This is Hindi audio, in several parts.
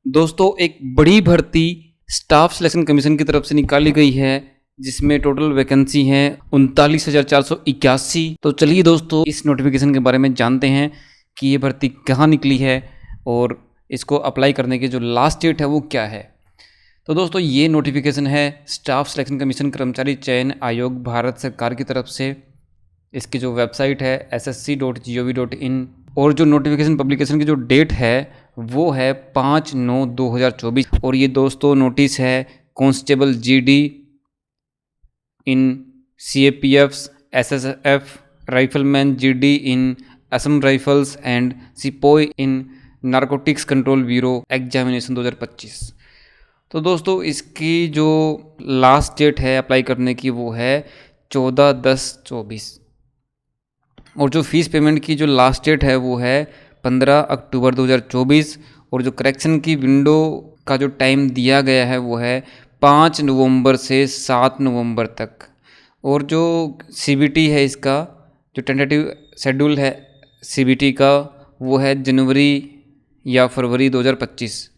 दोस्तों एक बड़ी भर्ती स्टाफ सिलेक्शन कमीशन की तरफ से निकाली गई है जिसमें टोटल वैकेंसी है 39,481। तो चलिए दोस्तों इस नोटिफिकेशन के बारे में जानते हैं कि ये भर्ती कहाँ निकली है और इसको अप्लाई करने की जो लास्ट डेट है वो क्या है। तो दोस्तों ये नोटिफिकेशन है स्टाफ सिलेक्शन कमीशन कर्मचारी चयन आयोग भारत सरकार की तरफ से। इसकी जो वेबसाइट है ssc.gov.in और जो नोटिफिकेशन पब्लिकेशन की जो डेट है वो है 5/9/2024। और ये दोस्तों नोटिस है constable GD in CAPFs, SSF, rifleman GD in Assam rifles and sepoy in narcotics control bureau examination 2025। तो दोस्तों इसकी जो लास्ट डेट है अप्लाई करने की वो है 14/10/24 और जो फीस पेमेंट की जो लास्ट डेट है वो है 15 अक्टूबर 2024 और जो करेक्शन की विंडो का जो टाइम दिया गया है वो है 5 नवंबर से 7 नवंबर तक। और जो सीबीटी है इसका जो टेंटेटिव शेड्यूल है सीबीटी का वो है जनवरी या फरवरी 2025।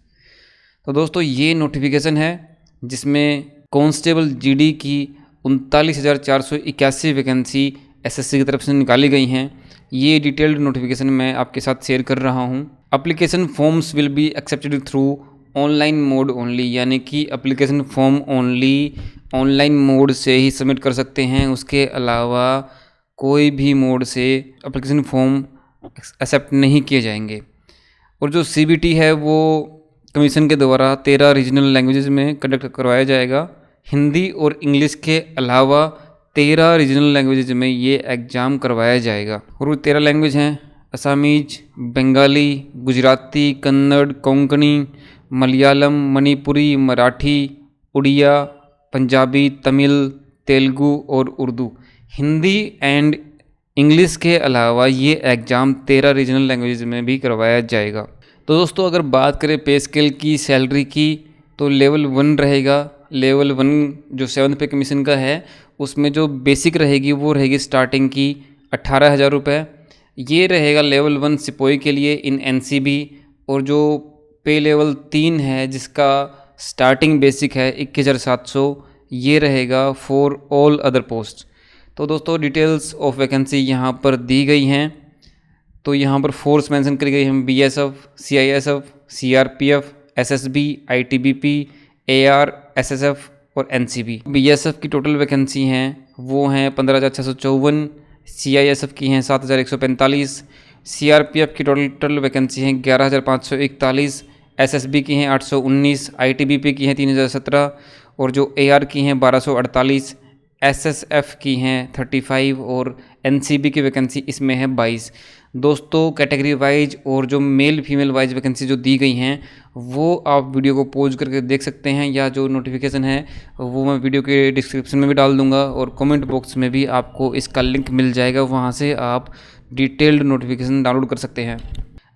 तो दोस्तों ये नोटिफिकेशन है जिसमें कांस्टेबल जीडी की 39,481 वैकेंसी एसएससी की तरफ से निकाली गई हैं। ये डिटेल्ड नोटिफिकेशन मैं आपके साथ शेयर कर रहा हूँ। Application forms will be accepted through online mode only, यानी कि application form only online mode से ही सबमिट कर सकते हैं। उसके अलावा कोई भी मोड से एप्लीकेशन फॉर्म एक्सेप्ट नहीं किए जाएंगे। और जो सीबीटी है वो कमीशन के द्वारा 13 रीजनल लैंग्वेजेस में कंडक्ट करवाया जाएगा। हिंदी और इंग्लिश के अलावा 13 रीजनल लैंग्वेजेज में ये एग्ज़ाम करवाया जाएगा। और वो 13 लैंग्वेज हैं असमीज, बंगाली, गुजराती, कन्नड़, कोंकणी, मलयालम, मणिपुरी, मराठी, उड़िया, पंजाबी, तमिल, तेलुगु और उर्दू। हिंदी एंड इंग्लिश के अलावा ये एग्ज़ाम 13 रीजनल लैंग्वेजेज में भी करवाया जाएगा। तो दोस्तों अगर बात करें पे स्केल की, सैलरी की, तो लेवल 1 रहेगा। लेवल 1 जो 7th पे कमीशन का है उसमें जो बेसिक रहेगी वो रहेगी स्टार्टिंग की 18,000 रुपये। ये रहेगा लेवल 1 सिपोई के लिए इन एनसीबी। और जो पे लेवल 3 है जिसका स्टार्टिंग बेसिक है 21,700, ये रहेगा फॉर ऑल अदर पोस्ट। तो दोस्तों डिटेल्स ऑफ वैकेंसी यहाँ पर दी गई हैं। तो यहाँ पर फोर्स मेंशन करी गई है BSF, CISF, CRPF, SSB, ITBP, AR, SSF और एनसीबी। बीएसएफ की टोटल वैकेंसी हैं वो हैं 15,654, सीआईएसएफ की हैं 7,145, सीआरपीएफ की टोटल वैकेंसी हैं 11,541, एसएसबी की हैं 819, आईटीबीपी की हैं 3,017 और जो एआर की हैं 1,248, एसएसएफ की हैं 35 और एनसीबी की वैकेंसी इसमें है 22। दोस्तों कैटेगरी वाइज और जो मेल फीमेल वाइज वैकेंसी जो दी गई हैं वो आप वीडियो को पॉज करके देख सकते हैं, या जो नोटिफिकेशन है वो मैं वीडियो के डिस्क्रिप्शन में भी डाल दूंगा और कमेंट बॉक्स में भी आपको इसका लिंक मिल जाएगा, वहाँ से आप डिटेल्ड नोटिफिकेशन डाउनलोड कर सकते हैं।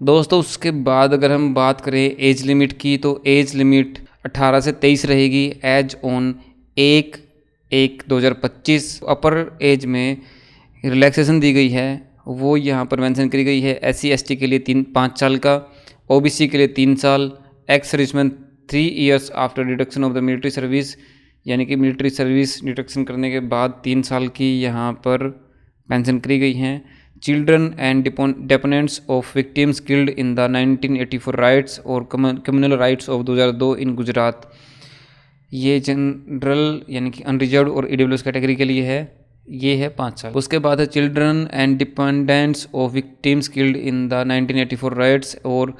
दोस्तों उसके बाद अगर हम बात करें एज लिमिट की, तो एज लिमिट 18 से 23 रहेगी एज ऑन 1/1/2025। अपर एज में रिलैक्सेशन दी गई है वो यहाँ पर मेंशन करी गई है। SC ST के लिए 5 साल का, OBC के लिए 3 साल, ex serviceman 3 years after deduction of the military service, यानी कि मिलिट्री सर्विस डिडक्शन करने के बाद 3 साल की यहाँ पर मेंशन करी गई हैं। Children and dependents of victims killed in the 1984 rights और कम्युनल राइट्स ऑफ 2002 इन गुजरात। ये जनरल यानी कि अनरिजर्व और EWS कैटेगरी के लिए है, ये है 5 साल। उसके बाद है children and dependents of victims killed in the 1984 rights और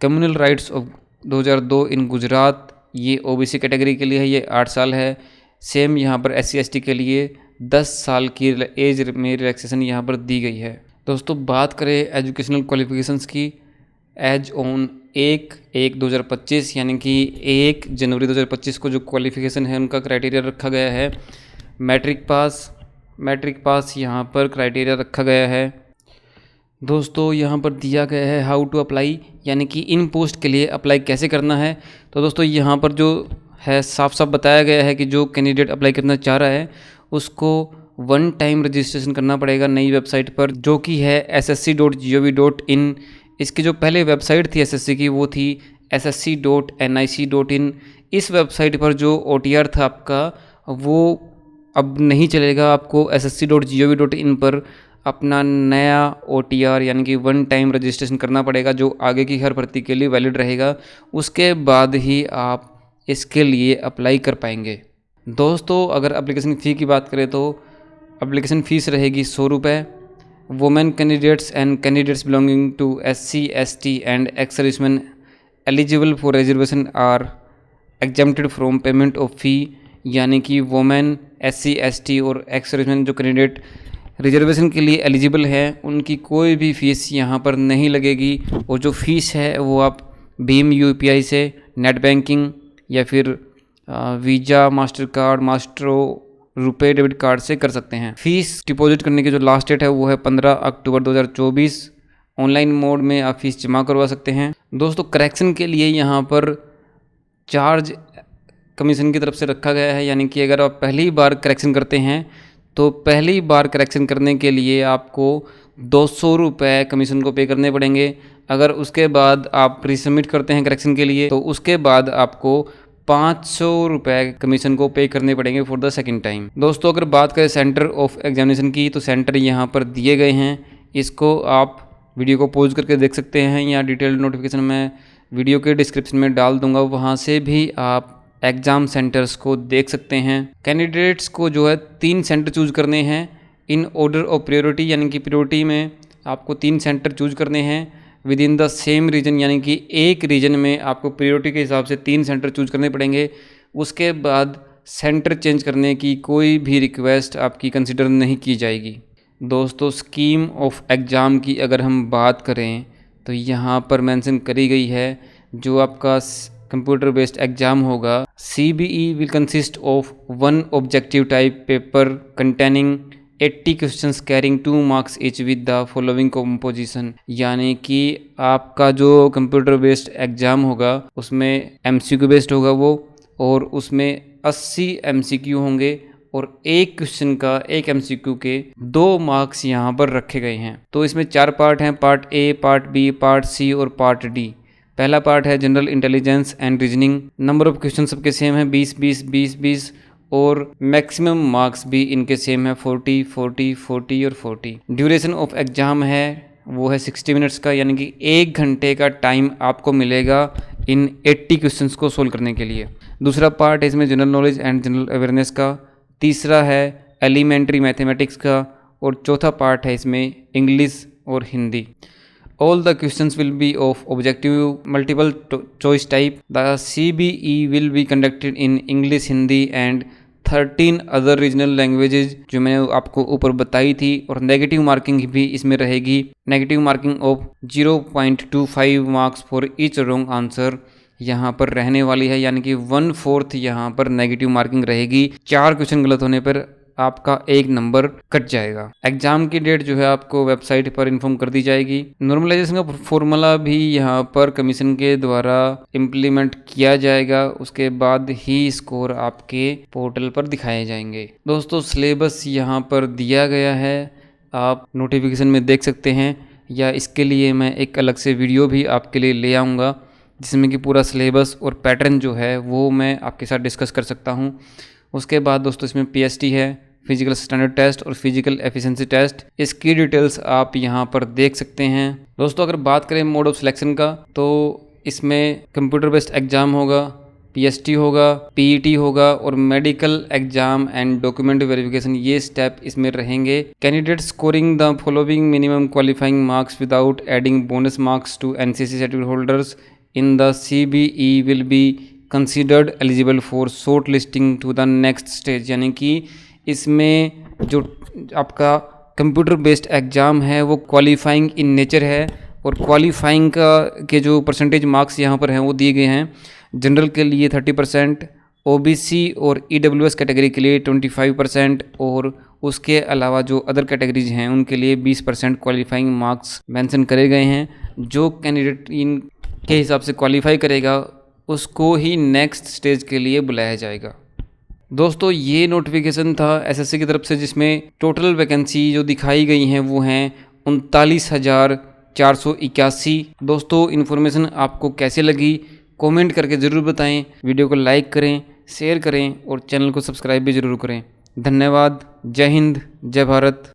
कम्युनल राइट्स ऑफ 2002 इन गुजरात। ये OBC कैटेगरी के लिए है, ये 8 साल है। सेम यहाँ पर SC ST के लिए 10 साल की एज में रिलैक्सेशन यहाँ पर दी गई है। दोस्तों बात करें एजुकेशनल क्वालिफिकेशंस की, एज ऑन 1/1/2025 यानी कि 1 जनवरी 2025 को जो क्वालिफिकेशन है उनका क्राइटेरिया रखा गया है मैट्रिक पास यहाँ पर क्राइटेरिया रखा गया है। दोस्तों यहाँ पर दिया गया है हाउ टू अप्लाई, यानी कि इन पोस्ट के लिए अप्लाई कैसे करना है। तो दोस्तों यहाँ पर जो है साफ साफ बताया गया है कि जो कैंडिडेट अप्लाई करना चाह रहा है उसको 1 टाइम रजिस्ट्रेशन करना पड़ेगा नई वेबसाइट पर, जो कि है ssc.gov.in। इसकी जो पहले वेबसाइट थी एसएससी की वो थी ssc.nic.in। इस वेबसाइट पर जो OTR था आपका वो अब नहीं चलेगा। आपको ssc.gov.in पर अपना नया OTR यानी कि वन टाइम रजिस्ट्रेशन करना पड़ेगा, जो आगे की हर भर्ती के लिए वैलिड रहेगा। उसके बाद ही आप इसके लिए अप्लाई कर पाएंगे। दोस्तों, अगर एप्लीकेशन फ़ी की बात करें तो एप्लीकेशन फ़ीस रहेगी 100 रुपये। Women candidates and candidates belonging to SC, ST and ex serviceman eligible for reservation are exempted from payment of fee. यानी कि वुमेन, SC, ST और एक्स सर्विसमैन जो कैंडिडेट रिजर्वेशन के लिए एलिजिबल है उनकी कोई भी फ़ीस यहाँ पर नहीं लगेगी। और जो फ़ीस है वो आप भीम UPI से, नेट बैंकिंग या फिर वीज़ा, मास्टर कार्ड, मास्ट्रो, रुपए डेबिट कार्ड से कर सकते हैं। फ़ीस डिपॉजिट करने की जो लास्ट डेट है वो है 15 अक्टूबर 2024। ऑनलाइन मोड में आप फ़ीस जमा करवा सकते हैं। दोस्तों, करेक्शन के लिए यहाँ पर चार्ज कमीशन की तरफ से रखा गया है। यानी कि अगर आप पहली बार करेक्शन करते हैं तो पहली बार करेक्शन करने के लिए आपको 200 रुपये कमीशन को पे करने पड़ेंगे। अगर उसके बाद आप रीसबमिट करते हैं करेक्शन के लिए तो उसके बाद आपको 500 रुपये कमीशन को पे करने पड़ेंगे फॉर द सेकंड टाइम। दोस्तों, अगर बात करें सेंटर ऑफ एग्जामिनेशन की तो सेंटर यहाँ पर दिए गए हैं। इसको आप वीडियो को पॉज करके देख सकते हैं या डिटेल्ड नोटिफिकेशन मैं वीडियो के डिस्क्रिप्शन में डाल दूंगा, वहाँ से भी आप एग्ज़ाम सेंटर्स को देख सकते हैं। कैंडिडेट्स को जो है 3 सेंटर चूज करने हैं इन ऑर्डर ऑफ प्रायोरिटी। यानी कि प्रायोरिटी में आपको 3 सेंटर चूज करने हैं within the same region. यानी कि एक रीजन में आपको प्रायोरिटी के हिसाब से 3 सेंटर चूज करने पड़ेंगे। उसके बाद सेंटर चेंज करने की कोई भी रिक्वेस्ट आपकी कंसिडर नहीं की जाएगी। दोस्तों, स्कीम ऑफ एग्ज़ाम की अगर हम बात करें तो यहाँ पर मेंशन करी गई है जो आपका कंप्यूटर बेस्ड एग्जाम होगा। CBE will consist of 1 objective type paper containing 80 questions carrying 2 marks each with the following composition. यानी कि आपका जो कंप्यूटर बेस्ड एग्जाम होगा उसमें MCQ बेस्ड होगा वो, और उसमें 80 MCQ होंगे और एक क्वेश्चन का एक MCQ के 2 मार्क्स यहाँ पर रखे गए हैं। तो इसमें 4 पार्ट हैं, part A, part B, part C और पार्ट D। पहला पार्ट है general intelligence and reasoning. Number of question सबके सेम है 20 20 20 20 और मैक्सिमम मार्क्स भी इनके सेम है 40 40 40 और 40। ड्यूरेशन ऑफ एग्जाम है वो है 60 मिनट्स का। यानी कि 1 घंटे का टाइम आपको मिलेगा इन 80 क्वेश्चंस को सोल्व करने के लिए। दूसरा पार्ट है इसमें general knowledge and general awareness का। तीसरा है एलिमेंट्री मैथमेटिक्स का और चौथा पार्ट है इसमें इंग्लिश और Hindi. All the questions will be of objective multiple choice type. The CBE will be conducted in English, Hindi and 13 other regional languages जो मैंने आपको ऊपर बताई थी। और नेगेटिव मार्किंग भी इसमें रहेगी। Negative marking of 0.25 marks for each wrong answer यहाँ पर रहने वाली है। यानी कि 1/4 यहाँ पर नेगेटिव मार्किंग रहेगी। 4 क्वेश्चन गलत होने पर आपका 1 नंबर कट जाएगा। एग्जाम की डेट जो है आपको वेबसाइट पर इन्फॉर्म कर दी जाएगी। नॉर्मलाइजेशन का फॉर्मूला भी यहाँ पर कमीशन के द्वारा इम्प्लीमेंट किया जाएगा। उसके बाद ही स्कोर आपके पोर्टल पर दिखाए जाएंगे। दोस्तों, सिलेबस यहाँ पर दिया गया है, आप नोटिफिकेशन में देख सकते हैं, या इसके लिए मैं एक अलग से वीडियो भी आपके लिए ले आऊँगा जिसमें कि पूरा सिलेबस और पैटर्न जो है वो मैं आपके साथ डिस्कस कर सकता हूँ। उसके बाद दोस्तों इसमें PST है, फिजिकल स्टैंडर्ड टेस्ट और फिजिकल एफिशिएंसी टेस्ट। इसकी डिटेल्स आप यहाँ पर देख सकते हैं। दोस्तों, अगर बात करें मोड ऑफ सिलेक्शन का तो इसमें कंप्यूटर बेस्ड एग्जाम होगा, PST होगा, PET होगा और medical exam and document verification, ये स्टेप इसमें रहेंगे। Candidate scoring the following minimum qualifying marks without adding bonus marks to NCC certificate holders in the CBE will be considered eligible for shortlisting to the next stage. यानी कि इसमें जो आपका कंप्यूटर बेस्ड एग्ज़ाम है वो क्वालिफाइंग इन नेचर है और क्वालिफाइंग का के जो परसेंटेज मार्क्स यहाँ पर हैं वो दिए गए हैं। जनरल के लिए 30%, OBC और EWS कैटेगरी के लिए 25% और उसके अलावा जो अदर कैटेगरीज हैं उनके लिए 20% क्वालिफाइंग मार्क्स मेंशन करे गए हैं। जो कैंडिडेट इन के हिसाब से क्वालिफाई करेगा उसको ही नेक्स्ट स्टेज के लिए बुलाया जाएगा। दोस्तों, ये नोटिफिकेशन था SSC की तरफ से जिसमें टोटल वैकेंसी जो दिखाई गई हैं वो हैं 39,481। दोस्तों, इन्फॉर्मेशन आपको कैसे लगी कमेंट करके ज़रूर बताएं, वीडियो को लाइक करें, शेयर करें और चैनल को सब्सक्राइब भी ज़रूर करें। धन्यवाद। जय हिंद, जय भारत।